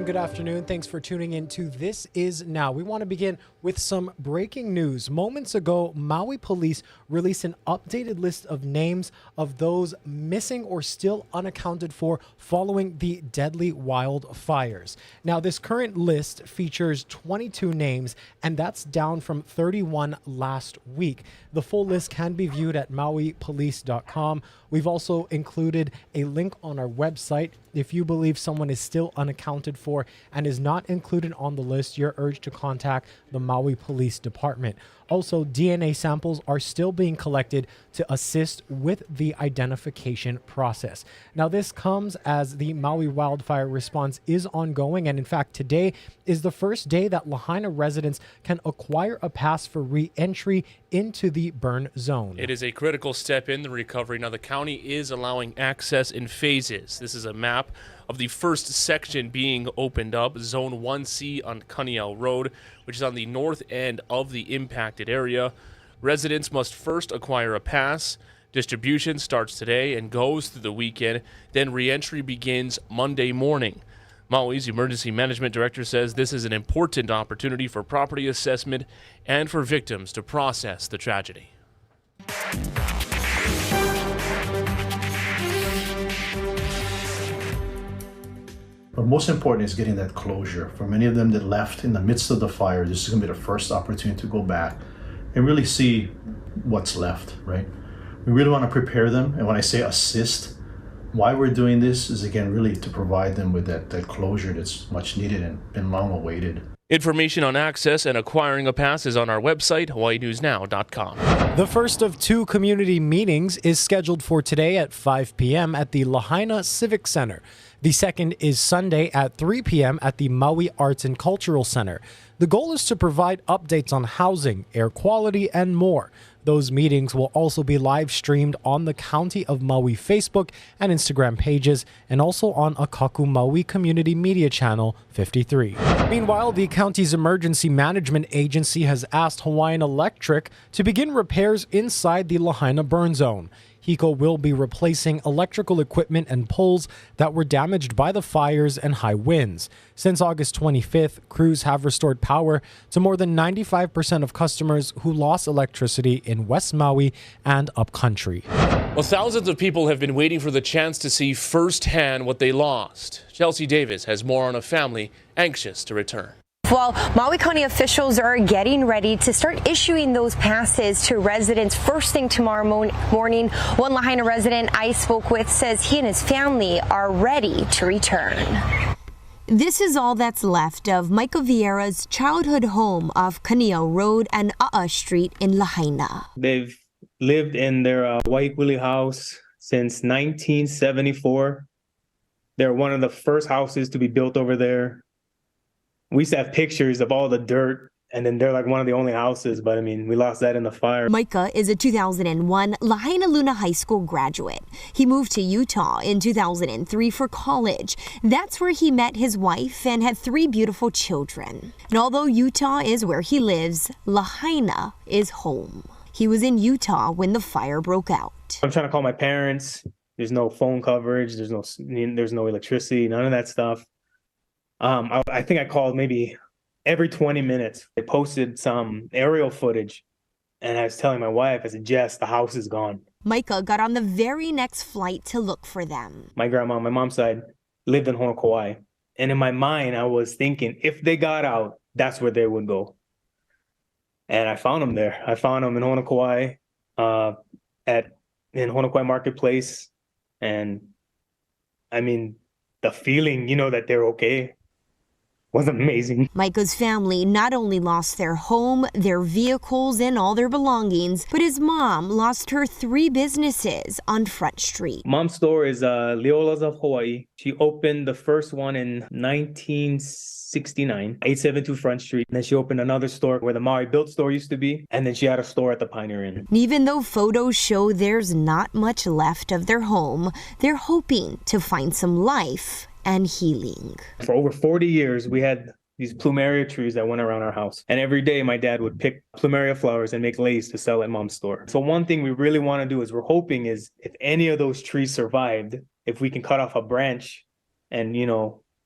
good afternoon. Thanks for tuning in to This Is Now. We want to begin with some breaking news. Moments ago, Maui police released an updated list of names of those missing or still unaccounted for following the deadly wildfires. Now, this current list features 22 names, and that's down from 31 last week. The full list can be viewed at mauipolice.com. We've also included a link on our website. If you believe someone is still unaccounted for and is not included on the list, you're urged to contact the Maui Police Department. Also, DNA samples are still being collected to assist with the identification process. Now, this comes as the Maui wildfire response is ongoing, and in fact, today is the first day that Lahaina residents can acquire a pass for re-entry into the burn zone. It is a critical step in the recovery. Now, the county is allowing access in phases. This is a map of the first section being opened up, Zone 1C on Kaniau Road, which is on the north end of the impacted area. Residents must first acquire a pass. Distribution starts today and goes through the weekend. Then re-entry begins Monday morning. Maui's Emergency Management Director says this is an important opportunity for property assessment and for victims to process the tragedy. But most important is getting that closure. For many of them that left in the midst of the fire, this is going to be the first opportunity to go back and really see what's left, right? We really want to prepare them. And when I say assist, why we're doing this is, again, really to provide them with that closure that's much needed and been long awaited. Information on access and acquiring a pass is on our website, hawaiinewsnow.com. The first of two community meetings is scheduled for today at 5 p.m. at the Lahaina Civic Center. The second is Sunday at 3 p.m. at the Maui Arts and Cultural Center. The goal is to provide updates on housing, air quality, and more. Those meetings will also be live streamed on the County of Maui Facebook and Instagram pages, and also on Akaku Maui Community Media Channel 53. Meanwhile, the county's emergency management agency has asked Hawaiian Electric to begin repairs inside the Lahaina burn zone. HECO will be replacing electrical equipment and poles that were damaged by the fires and high winds. Since August 25th, crews have restored power to more than 95% of customers who lost electricity in West Maui and upcountry. Well, thousands of people have been waiting for the chance to see firsthand what they lost. Chelsea Davis has more on a family anxious to return. Well, Maui County officials are getting ready to start issuing those passes to residents first thing tomorrow morning. One Lahaina resident I spoke with says he and his family are ready to return. This is all that's left of Michael Vieira's childhood home off Kaniau Road and A'a Street in Lahaina. They've lived in their white Willie house since 1974. They're one of the first houses to be built over there. We used to have pictures of all the dirt, and then they're like one of the only houses, but I mean, we lost that in the fire. Micah is a 2001 Lahaina Luna High School graduate. He moved to Utah in 2003 for college. That's where he met his wife and had 3 beautiful children. And although Utah is where he lives, Lahaina is home. He was in Utah when the fire broke out. I'm trying to call my parents. There's no phone coverage. There's no electricity, none of that stuff. I think I called maybe every 20 minutes. They posted some aerial footage, and I was telling my wife, I said, Jess, the house is gone. Micah got on the very next flight to look for them. My grandma on my mom's side lived in Honokawai. And in my mind, I was thinking, if they got out, that's where they would go. And I found them there. I found them in Honokawai, in Honokawai Marketplace. And I mean, the feeling, that they're okay was amazing. Micah's family not only lost their home, their vehicles, and all their belongings, but his mom lost her 3 businesses on Front Street. Mom's store is Leola's of Hawaii. She opened the first one in 1969, 872 Front Street. And then she opened another store where the Maui Built store used to be. And then she had a store at the Pioneer Inn. Even though photos show there's not much left of their home, they're hoping to find some life and healing. For over 40 years, we had these plumeria trees that went around our house. And every day my dad would pick plumeria flowers and make lace to sell at Mom's store. So one thing we really want to do is we're hoping is if any of those trees survived, if we can cut off a branch and,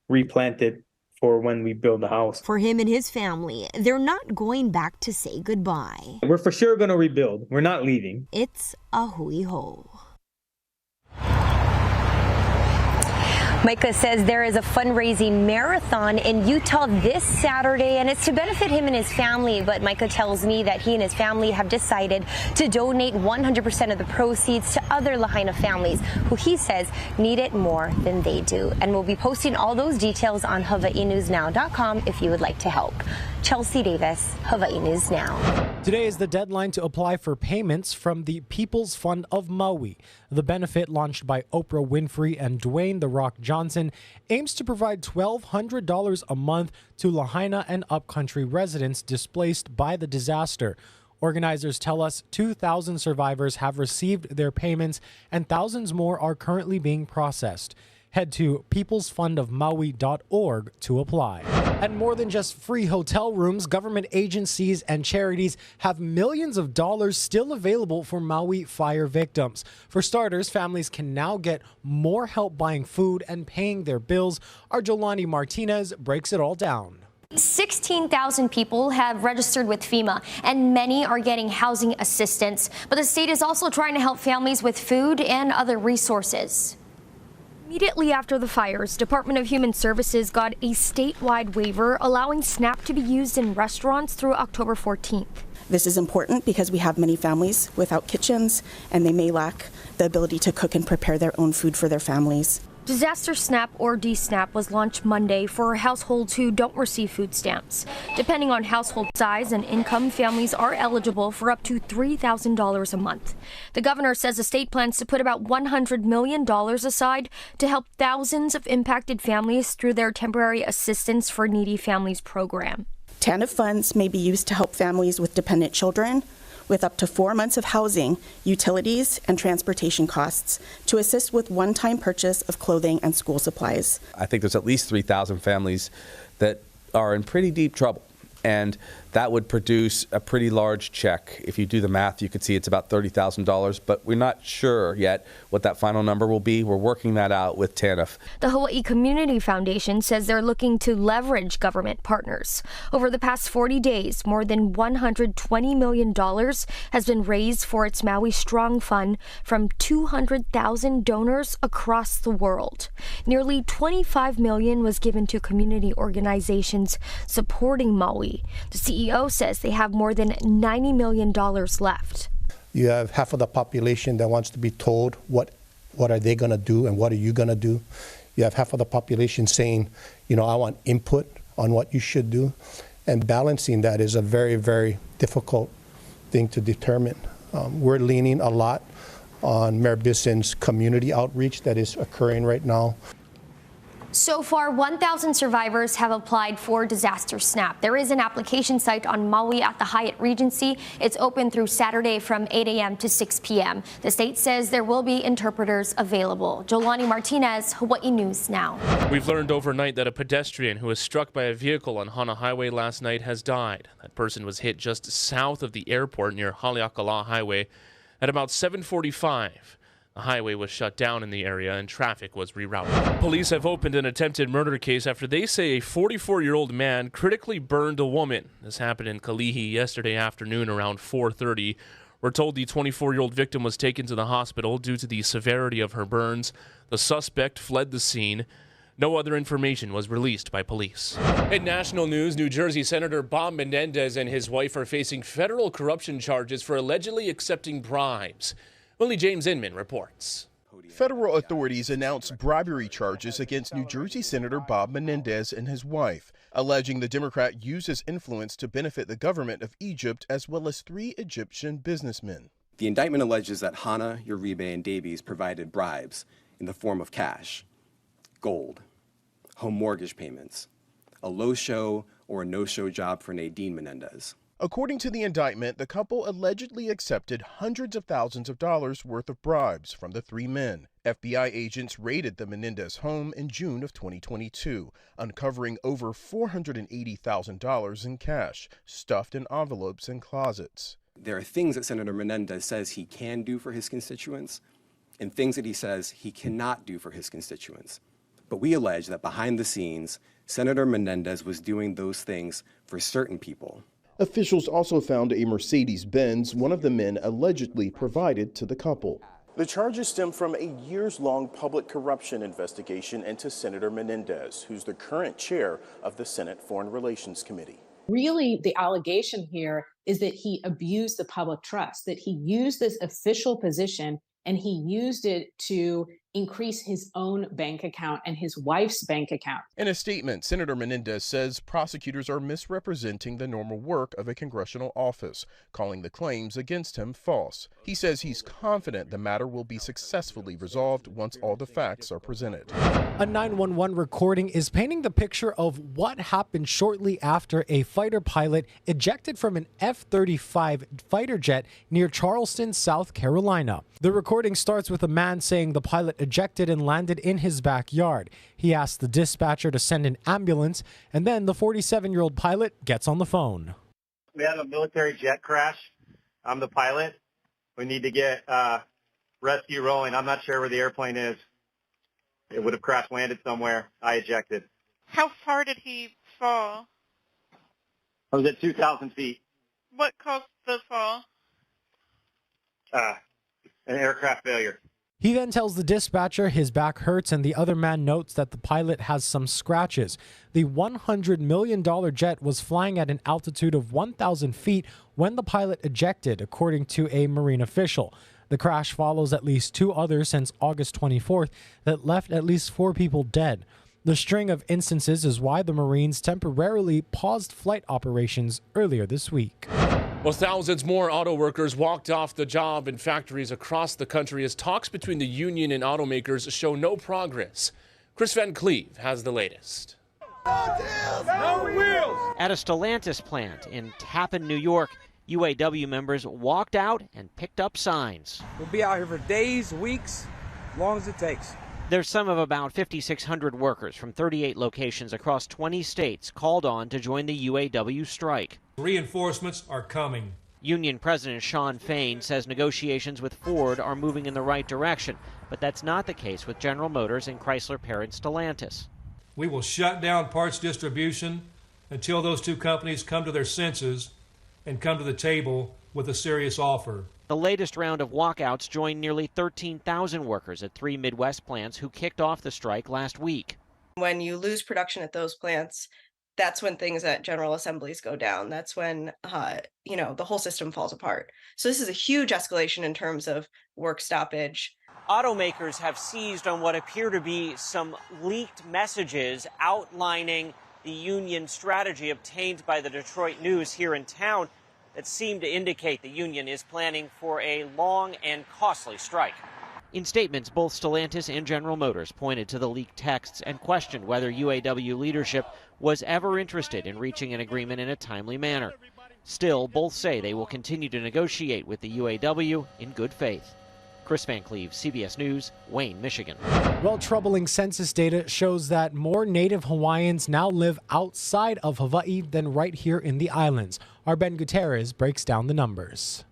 replant it for when we build the house. For him and his family, they're not going back to say goodbye. We're for sure going to rebuild. We're not leaving. It's a hui ho. Micah says there is a fundraising marathon in Utah this Saturday, and it's to benefit him and his family. But Micah tells me that he and his family have decided to donate 100% of the proceeds to other Lahaina families who he says need it more than they do. And we'll be posting all those details on HawaiiNewsNow.com if you would like to help. Chelsea Davis, Hawaii News Now. Today is the deadline to apply for payments from the People's Fund of Maui. The benefit, launched by Oprah Winfrey and Dwayne "The Rock" Johnson, aims to provide $1,200 a month to Lahaina and upcountry residents displaced by the disaster. Organizers tell us 2,000 survivors have received their payments and thousands more are currently being processed. Head to peoplesfundofmaui.org to apply. And more than just free hotel rooms, government agencies and charities have millions of dollars still available for Maui fire victims. For starters, families can now get more help buying food and paying their bills. Our Jolani Martinez breaks it all down. 16,000 people have registered with FEMA, and many are getting housing assistance. But the state is also trying to help families with food and other resources. Immediately after the fires, Department of Human Services got a statewide waiver allowing SNAP to be used in restaurants through October 14th. This is important because we have many families without kitchens, and they may lack the ability to cook and prepare their own food for their families. Disaster SNAP, or DSNAP, was launched Monday for households who don't receive food stamps. Depending on household size and income, families are eligible for up to $3,000 a month. The governor says the state plans to put about $100 million aside to help thousands of impacted families through their Temporary Assistance for Needy Families program. TANF funds may be used to help families with dependent children with up to 4 months of housing, utilities, and transportation costs to assist with one-time purchase of clothing and school supplies. I think there's at least 3,000 families that are in pretty deep trouble, and that would produce a pretty large check. If you do the math, you could see it's about $30,000, but we're not sure yet what that final number will be. We're working that out with TANF. The Hawaii Community Foundation says they're looking to leverage government partners. Over the past 40 days, more than $120 million has been raised for its Maui Strong Fund from 200,000 donors across the world. Nearly $25 million was given to community organizations supporting Maui. The CEO says they have more than $90 million left. You have half of the population that wants to be told what are they going to do and what are you going to do. You have half of the population saying, I want input on what you should do. And balancing that is a very, very difficult thing to determine. We're leaning a lot on Mayor Bisson's community outreach that is occurring right now. So far, 1,000 survivors have applied for Disaster SNAP. There is an application site on Maui at the Hyatt Regency. It's open through Saturday from 8 a.m. to 6 p.m. The state says there will be interpreters available. Jolani Martinez, Hawaii News Now. We've learned overnight that a pedestrian who was struck by a vehicle on Hana Highway last night has died. That person was hit just south of the airport near Haleakala Highway at about 7:45. The highway was shut down in the area and traffic was rerouted. Police have opened an attempted murder case after they say a 44-year-old man critically burned a woman. This happened in Kalihi yesterday afternoon around 4:30. We're told the 24-year-old victim was taken to the hospital due to the severity of her burns. The suspect fled the scene. No other information was released by police. In national news, New Jersey Senator Bob Menendez and his wife are facing federal corruption charges for allegedly accepting bribes. Willie James Inman reports. Federal authorities announced bribery charges against New Jersey Senator Bob Menendez and his wife, alleging the Democrat used his influence to benefit the government of Egypt as well as 3 Egyptian businessmen. The indictment alleges that Hana, Uribe, and Davies provided bribes in the form of cash, gold, home mortgage payments, a low-show or a no-show job for Nadine Menendez. According to the indictment, the couple allegedly accepted hundreds of thousands of dollars worth of bribes from the 3 men. FBI agents raided the Menendez home in June of 2022, uncovering over $480,000 in cash, stuffed in envelopes and closets. There are things that Senator Menendez says he can do for his constituents and things that he says he cannot do for his constituents. But we allege that behind the scenes, Senator Menendez was doing those things for certain people. Officials also found a Mercedes-Benz one of the men allegedly provided to the couple. The charges stem from a years-long public corruption investigation into Senator Menendez, who's the current chair of the Senate Foreign Relations Committee. Really, the allegation here is that he abused the public trust, that he used this official position and he used it to increase his own bank account and his wife's bank account. In a statement, Senator Menendez says prosecutors are misrepresenting the normal work of a congressional office, calling the claims against him false. He says he's confident the matter will be successfully resolved once all the facts are presented. A 911 recording is painting the picture of what happened shortly after a fighter pilot ejected from an F-35 fighter jet near Charleston, South Carolina. The recording starts with a man saying the pilot ejected and landed in his backyard. He asked the dispatcher to send an ambulance, and then the 47-year-old pilot gets on the phone. We had a military jet crash. I'm the pilot. We need to get rescue rolling. I'm not sure where the airplane is. It would have crash landed somewhere. I ejected. How far did he fall? I was at 2,000 feet. What caused the fall? An aircraft failure. He then tells the dispatcher his back hurts, and the other man notes that the pilot has some scratches. The $100 million jet was flying at an altitude of 1,000 feet when the pilot ejected, according to a Marine official. The crash follows at least 2 others since August 24th that left at least 4 people dead. The string of instances is why the Marines temporarily paused flight operations earlier this week. Well, thousands more auto workers walked off the job in factories across the country as talks between the union and automakers show no progress. Chris Van Cleve has the latest. No wheels! At a Stellantis plant in Tappan, New York, UAW members walked out and picked up signs. We'll be out here for days, weeks, as long as it takes. There's some of about 5,600 workers from 38 locations across 20 states called on to join the UAW strike. Reinforcements are coming. Union President Shawn Fain says negotiations with Ford are moving in the right direction, but that's not the case with General Motors and Chrysler parent Stellantis. We will shut down parts distribution until those two companies come to their senses and come to the table with a serious offer. The latest round of walkouts joined nearly 13,000 workers at 3 Midwest plants who kicked off the strike last week. When you lose production at those plants, that's when things at General Assemblies go down. That's when, the whole system falls apart. So this is a huge escalation in terms of work stoppage. Automakers have seized on what appear to be some leaked messages outlining the union strategy obtained by the Detroit News here in town that seem to indicate the union is planning for a long and costly strike. In statements, both Stellantis and General Motors pointed to the leaked texts and questioned whether UAW leadership was ever interested in reaching an agreement in a timely manner. Still, both say they will continue to negotiate with the UAW in good faith. Chris Van Cleve, CBS News, Wayne, Michigan. Well, troubling census data shows that more Native Hawaiians now live outside of Hawaii than right here in the islands. Our Ben Gutierrez breaks down the numbers.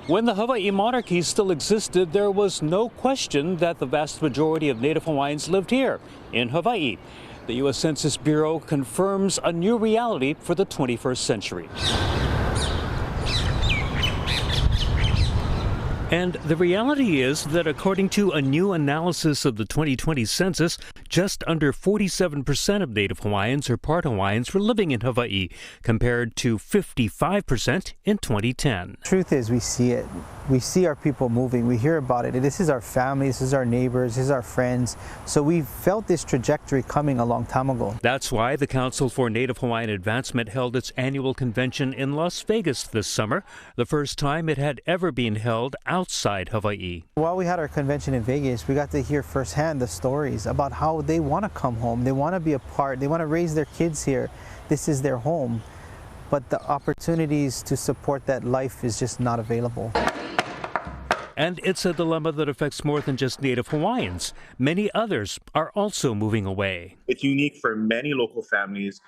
When the Hawaii monarchy still existed, there was no question that the vast majority of Native Hawaiians lived here in Hawaii. The U.S. Census Bureau confirms a new reality for the 21st century. And the reality is that according to a new analysis of the 2020 census, just under 47% of Native Hawaiians or part Hawaiians were living in Hawaii, compared to 55% in 2010. Truth is, we see it. We see our people moving. We hear about it. This is our family. This is our neighbors. This is our friends. So we felt this trajectory coming a long time ago. That's why the Council for Native Hawaiian Advancement held its annual convention in Las Vegas this summer, the first time it had ever been held outside Hawaii. While we had our convention in Vegas, we got to hear firsthand the stories about how they want to come home. They want to be a part. They want to raise their kids here. This is their home. But the opportunities to support that life is just not available. And it's a dilemma that affects more than just Native Hawaiians. Many others are also moving away. It's unique for many local families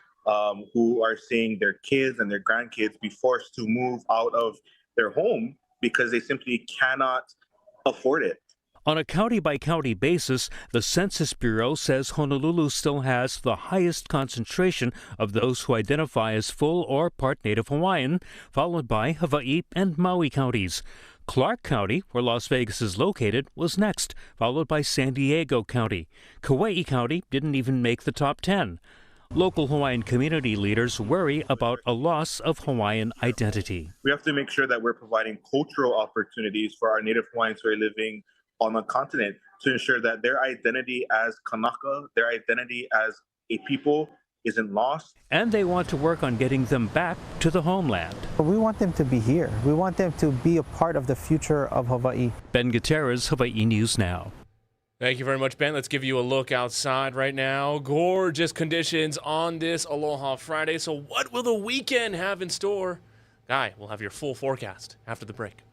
who are seeing their kids and their grandkids be forced to move out of their home because they simply cannot afford it. On a county-by-county basis, the Census Bureau says Honolulu still has the highest concentration of those who identify as full or part Native Hawaiian, followed by Hawaii and Maui counties. Clark County, where Las Vegas is located, was next, followed by San Diego County. Kauai County didn't even make the top 10. Local Hawaiian community leaders worry about a loss of Hawaiian identity. We have to make sure that we're providing cultural opportunities for our Native Hawaiians who are living on the continent to ensure that their identity as Kanaka, their identity as a people, isn't lost. And they want to work on getting them back to the homeland. We want them to be here. We want them to be a part of the future of Hawaii. Ben Gutierrez, Hawaii News Now. Thank you very much, Ben. Let's give you a look outside right now. Gorgeous conditions on this Aloha Friday. So what will the weekend have in store? Guy, we'll have your full forecast after the break.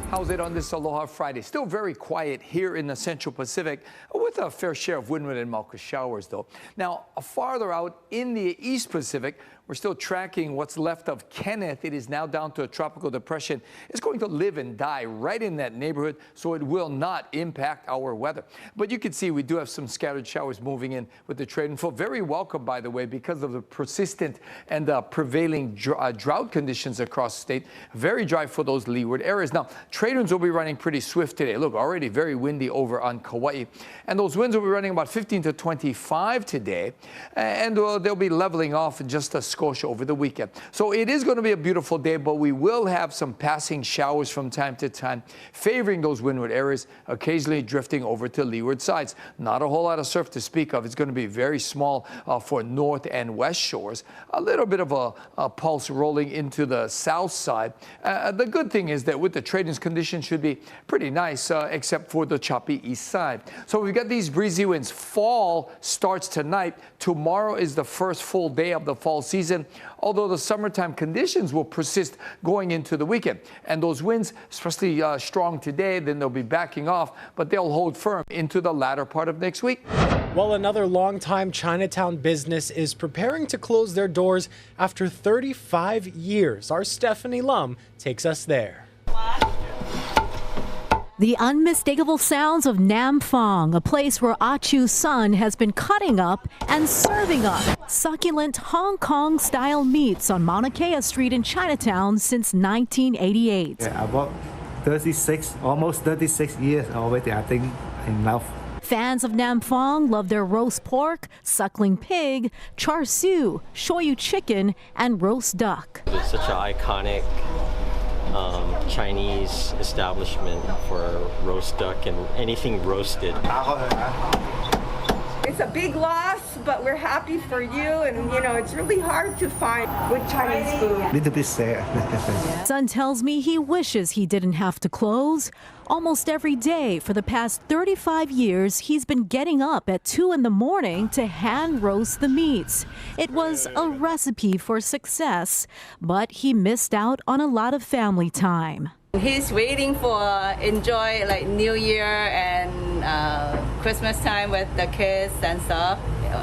How's it on this Aloha Friday? Still very quiet here in the Central Pacific with a fair share of wind and Malka showers, though. Now, farther out in the East Pacific, we're still tracking what's left of Kenneth. It is now down to a tropical depression. It's going to live and die right in that neighborhood, so it will not impact our weather. But you can see we do have some scattered showers moving in with the trade and flow. Very welcome, by the way, because of the persistent and prevailing drought conditions across the state. Very dry for those leeward areas. Now, trade winds will be running pretty swift today. Look, already very windy over on Kauai. And those winds will be running about 15 to 25 today. And they'll be leveling off in just a Scotia over the weekend. So it is going to be a beautiful day, but we will have some passing showers from time to time, favoring those windward areas, occasionally drifting over to leeward sides. Not a whole lot of surf to speak of. It's going to be very small for north and west shores. A little bit of a pulse rolling into the south side. The good thing is that with the trading conditions should be pretty nice, except for the choppy east side. So we've got these breezy winds. Fall starts tonight. Tomorrow is the first full day of the fall season, although the summertime conditions will persist going into the weekend. And those winds, especially strong today, then they'll be backing off, but they'll hold firm into the latter part of next week. Well, another longtime Chinatown business is preparing to close their doors after 35 years. Our Stephanie Lum takes us there. The unmistakable sounds of Nam Fong, a place where Achu's son has been cutting up and serving up succulent Hong Kong-style meats on Mauna Kea Street in Chinatown since 1988. Yeah, about 36, almost 36 years already, I think, in love. Fans of Nam Fong love their roast pork, suckling pig, char siu, shoyu chicken, and roast duck. It's such an iconic Chinese establishment for roast duck and anything roasted. It's a big loss, but we're happy for you, and it's really hard to find good Chinese food. A little bit sad. Son tells me he wishes he didn't have to close. Almost every day for the past 35 years, he's been getting up at 2 in the morning to hand roast the meats. It was a recipe for success, but he missed out on a lot of family time. He's waiting for enjoy like New Year and Christmas time with the kids and stuff,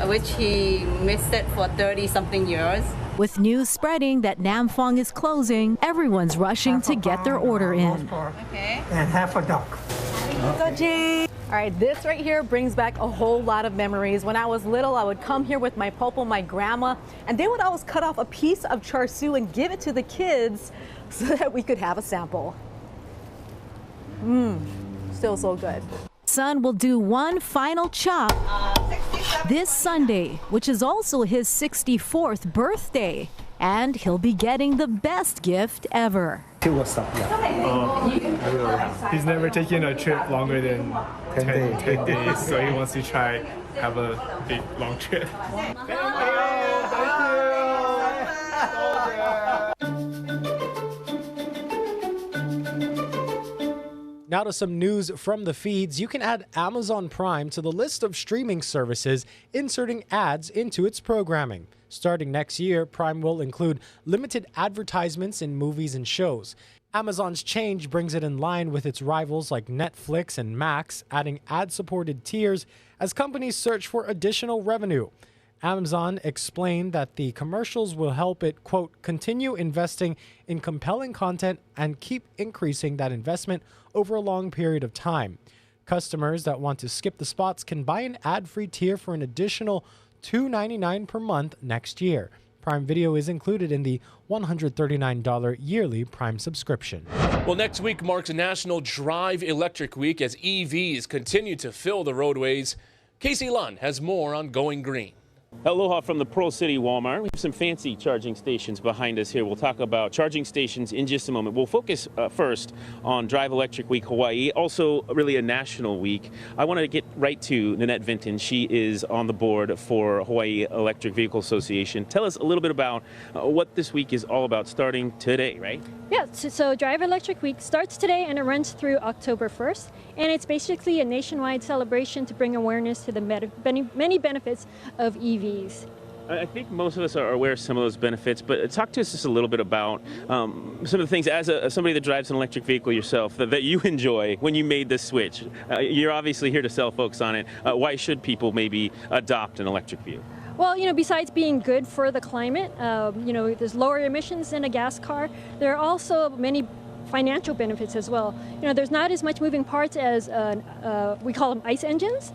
which he missed it for 30-something years. With news spreading that Nam Fong is closing, everyone's rushing to get their order in. Okay. And half a duck. All right, this right here brings back a whole lot of memories. When I was little, I would come here with my popo, my grandma, and they would always cut off a piece of char siu and give it to the kids so that we could have a sample. Still so good. Son will do one final chop this Sunday, which is also his 64th birthday, and he'll be getting the best gift ever. What's up? He's never taken a trip longer than 10 days, so he wants to try have a big long trip. Now to some news from the feeds. You can add Amazon Prime to the list of streaming services, inserting ads into its programming. Starting next year, Prime will include limited advertisements in movies and shows. Amazon's change brings it in line with its rivals like Netflix and Max, adding ad-supported tiers as companies search for additional revenue. Amazon explained that the commercials will help it, quote, continue investing in compelling content and keep increasing that investment over a long period of time. Customers that want to skip the spots can buy an ad-free tier for an additional $2.99 per month next year. Prime Video is included in the $139 yearly Prime subscription. Well, next week marks National Drive Electric Week as EVs continue to fill the roadways. Casey Lund has more on Going Green. Aloha from the Pearl City Walmart. We have some fancy charging stations behind us here. We'll talk about charging stations in just a moment. We'll focus first on Drive Electric Week Hawaii, also really a national week. I want to get right to Nanette Vinton. She is on the board for Hawaii Electric Vehicle Association. Tell us a little bit about what this week is all about, starting today, right? Yeah, so Drive Electric Week starts today and it runs through October 1st. And it's basically a nationwide celebration to bring awareness to the many benefits of EVs. I think most of us are aware of some of those benefits, but talk to us just a little bit about some of the things as somebody that drives an electric vehicle yourself that you enjoy when you made this switch. You're obviously here to sell folks on it. Why should people maybe adopt an electric vehicle? Well, besides being good for the climate, there's lower emissions than a gas car. There are also many financial benefits as well. There's not as much moving parts as we call them ICE engines,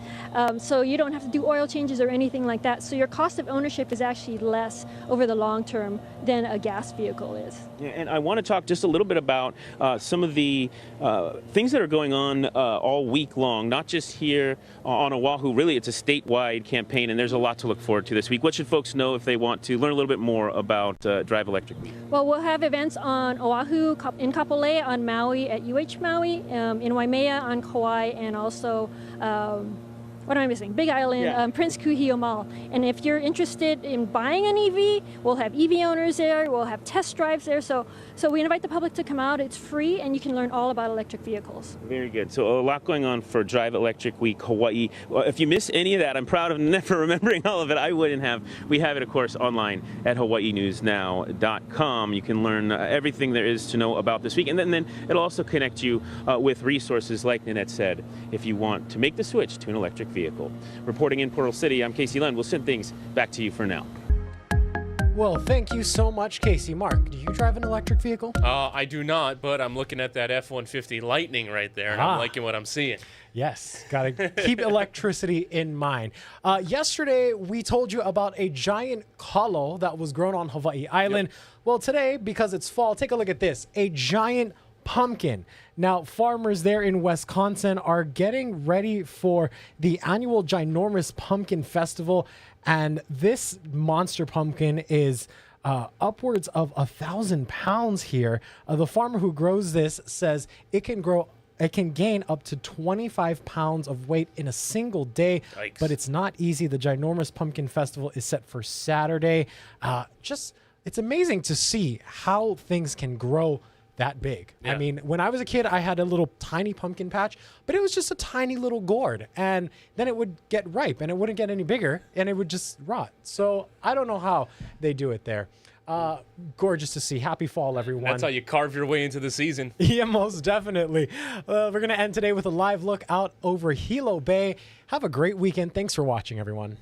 so you don't have to do oil changes or anything like that. So your cost of ownership is actually less over the long term than a gas vehicle is. Yeah, and I want to talk just a little bit about some of the things that are going on all week long, not just here on Oahu. Really, it's a statewide campaign, and there's a lot to look forward to this week. What should folks know if they want to learn a little bit more about Drive Electric Week? Well, we'll have events on Oahu, in Kapolei, on Maui at UH Maui, in Waimea on Kauai, and also what am I missing? Big Island, Prince Kuhio Mall. And if you're interested in buying an EV, we'll have EV owners there, we'll have test drives there. So we invite the public to come out. It's free, and you can learn all about electric vehicles. Very good. So a lot going on for Drive Electric Week Hawaii. Well, if you miss any of that, I'm proud of never remembering all of it. I wouldn't have. We have it, of course, online at hawaiinewsnow.com. You can learn everything there is to know about this week. And then it'll also connect you with resources, like Nanette said, if you want to make the switch to an electric vehicle. Reporting in Pearl City, I'm Casey Lund. We'll send things back to you for now. Well, thank you so much, Casey. Mark, do you drive an electric vehicle? I do not, but I'm looking at that F-150 Lightning right there, and I'm liking what I'm seeing. Yes, got to keep electricity in mind. Yesterday, we told you about a giant kalo that was grown on Hawaii Island. Yep. Well, today, because it's fall, take a look at this. A giant pumpkin. Now, farmers there in Wisconsin are getting ready for the annual ginormous pumpkin festival, and this monster pumpkin is upwards of 1,000 pounds here. The farmer who grows this says it can gain up to 25 pounds of weight in a single day. Yikes. But it's not easy. The ginormous pumpkin festival is set for Saturday. It's amazing to see how things can grow that big. Yeah. I mean, when I was a kid, I had a little tiny pumpkin patch, but it was just a tiny little gourd. And then it would get ripe and it wouldn't get any bigger and it would just rot. So I don't know how they do it there. Gorgeous to see. Happy fall, everyone. That's how you carve your way into the season. Yeah, most definitely. We're going to end today with a live look out over Hilo Bay. Have a great weekend. Thanks for watching, everyone.